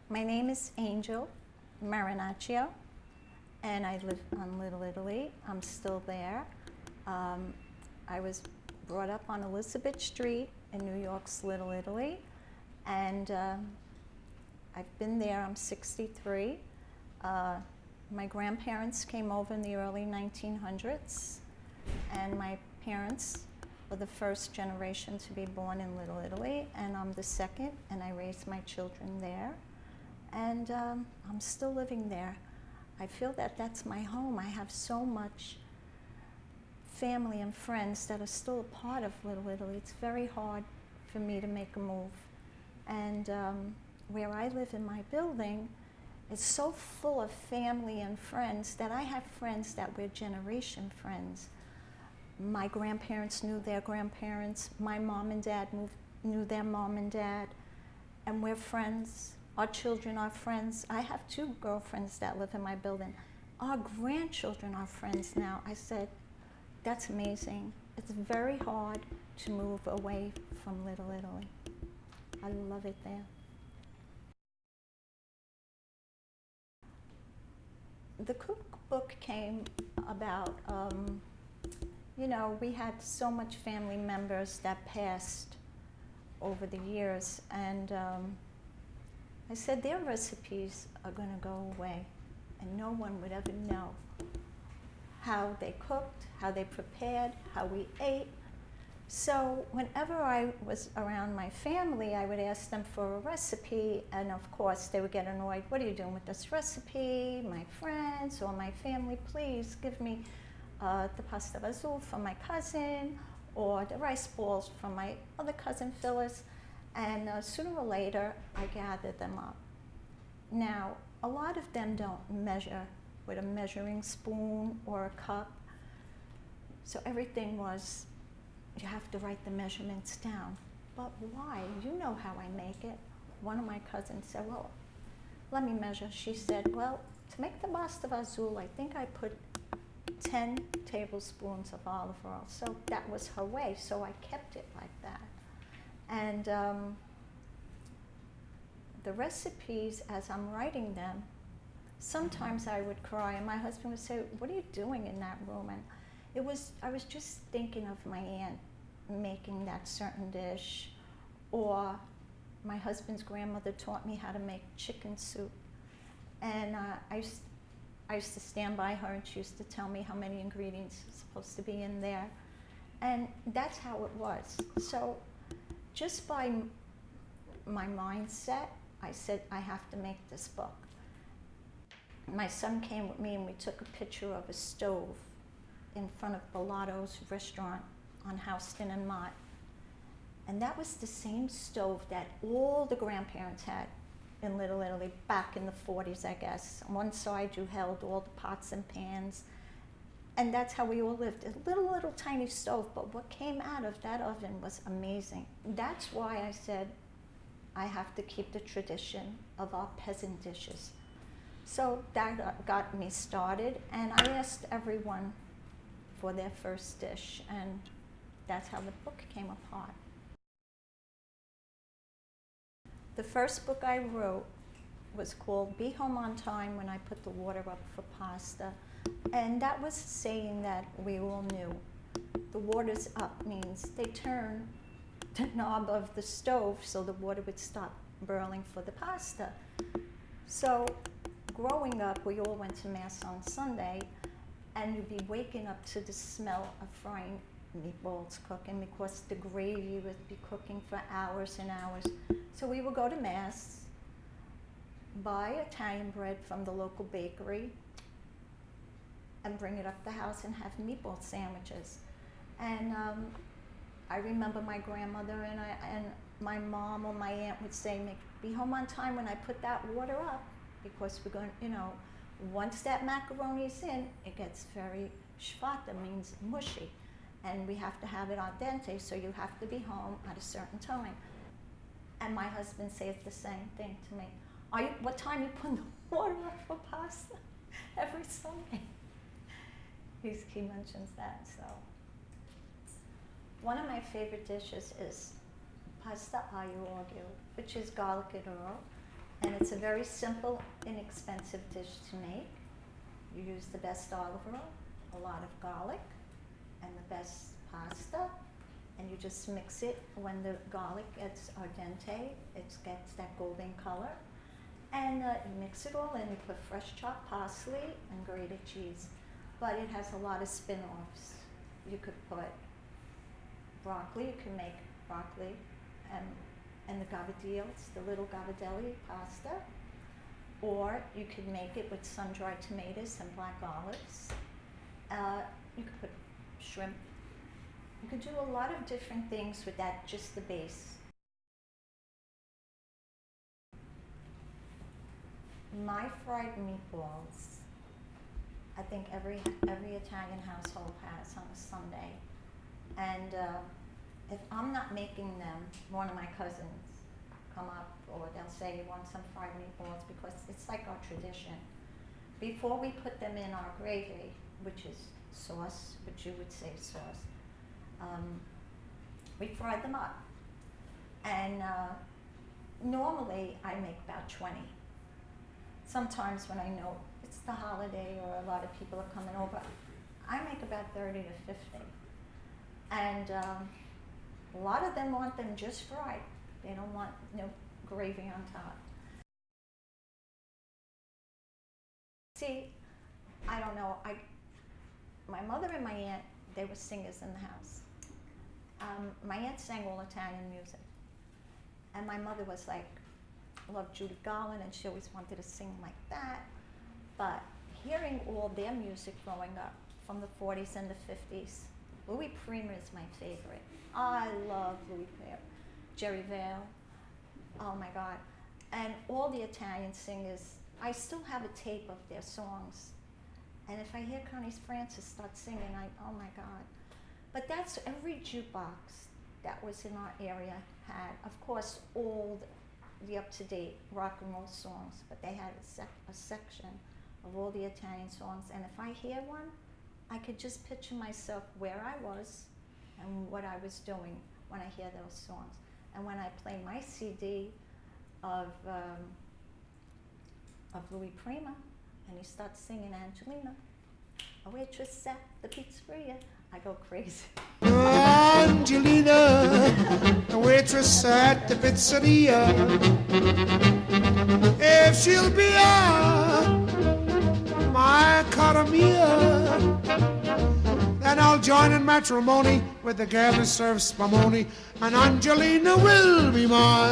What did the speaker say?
My name is Angel Marinaccio, and I live on Little Italy. I'm still there. I was brought up on Elizabeth Street in New York's Little Italy, and I've been there. I'm 63. My grandparents came over in the early 1900s, and my parents were the first generation to be born in Little Italy, and I'm the second, and I raised my children there. And I'm still living there. I feel that that's my home. I have so much family and friends that are still a part of Little Italy. It's very hard for me to make a move. And where I live in my building, it's so full of family and friends that I have friends that were generation friends. My grandparents knew their grandparents. My mom and dad knew their mom and dad. And we're friends. Our children are friends. I have 2 girlfriends that live in my building. Our grandchildren are friends now. I said, that's amazing. It's very hard to move away from Little Italy. I love it there. The cookbook came about, you know, we had so much family members that passed over the years, and I said their recipes are going to go away, and no one would ever know how they cooked, how they prepared, how we ate. So whenever I was around my family, I would ask them for a recipe, and of course they would get annoyed. What are you doing with this recipe? My friends or my family, please give me the pasta fazool from my cousin, or the rice balls from my other cousin Phyllis. And sooner or later, I gathered them up. Now, a lot of them don't measure with a measuring spoon or a cup. So everything was, you have to write the measurements down. But why? You know how I make it. One of my cousins said, well, let me measure. She said, well, to make the pasta fazool, I think I put 10 tablespoons of olive oil. So that was her way, so I kept it like that. And the recipes, as I'm writing them, sometimes I would cry, and my husband would say, what are you doing in that room? And I was just thinking of my aunt making that certain dish, or my husband's grandmother taught me how to make chicken soup. And I used to stand by her, and she used to tell me how many ingredients are supposed to be in there. And that's how it was. So just by my mindset, I said, I have to make this book. My son came with me, and we took a picture of a stove in front of Bellado's restaurant on Houston and Mott. And that was the same stove that all the grandparents had in Little Italy back in the 40s, I guess. On one side, you held all the pots and pans. And that's how we all lived, a little tiny stove, but what came out of that oven was amazing. That's why I said I have to keep the tradition of our peasant dishes. So that got me started, and I asked everyone for their first dish, and that's how the book came apart. The first book I wrote was called Be Home on Time When I Put the Water Up for Pasta. And that was saying that we all knew. The water's up means they turn the knob of the stove so the water would stop boiling for the pasta. So growing up, we all went to Mass on Sunday, and you'd be waking up to the smell of frying meatballs cooking, because the gravy would be cooking for hours and hours. So we would go to Mass, buy Italian bread from the local bakery, and bring it up the house and have meatball sandwiches. And I remember my grandmother and my mom or my aunt would say, be home on time when I put that water up, because we're going, you know, once that macaroni's in, it gets very schwata, means mushy. And we have to have it al dente, so you have to be home at a certain time. And my husband says the same thing to me. What time you put the water up for pasta? Every Sunday. He mentions that, so. One of my favorite dishes is pasta aglio olio, which is garlic and oil. And it's a very simple, inexpensive dish to make. You use the best olive oil, a lot of garlic, and the best pasta, and you just mix it. When the garlic gets al dente, it gets that golden color, and you mix it all in. You put fresh chopped parsley and grated cheese, but it has a lot of spin-offs. You could put broccoli. You can make broccoli and the gabardines, the little gabardelli pasta, or you could make it with sun-dried tomatoes and black olives. You could put shrimp. You could do a lot of different things with that, just the base. My fried meatballs, I think every Italian household has on a Sunday. And if I'm not making them, one of my cousins come up, or they'll say, you want some fried meatballs, because it's like our tradition. Before we put them in our gravy, which is sauce, which you would say sauce, we fry them up. And normally I make about 20. Sometimes when I know it's the holiday or a lot of people are coming over, I make about 30 to 50. And a lot of them want them just fried. They don't want no gravy on top. See, I don't know. My mother and my aunt, they were singers in the house. My aunt sang all Italian music. And my mother was like, loved Judy Garland, and she always wanted to sing like that. But hearing all their music growing up from the 40s and the 50s, Louis Prima is my favorite. I love Louis Prima. Jerry Vale, oh my God. And all the Italian singers, I still have a tape of their songs. And if I hear Connie Francis start singing, oh my God. But that's every jukebox that was in our area had, of course, old, the up-to-date rock and roll songs, but they had a section of all the Italian songs. And if I hear one, I could just picture myself where I was and what I was doing when I hear those songs. And when I play my CD of Louis Prima, and he starts singing Angelina, a waitress at the pizzeria, I go crazy. Angelina, a waitress at the pizzeria, if she'll be my cara mia, then I'll join in matrimony with the girl who serves spumoni, and Angelina will be mine.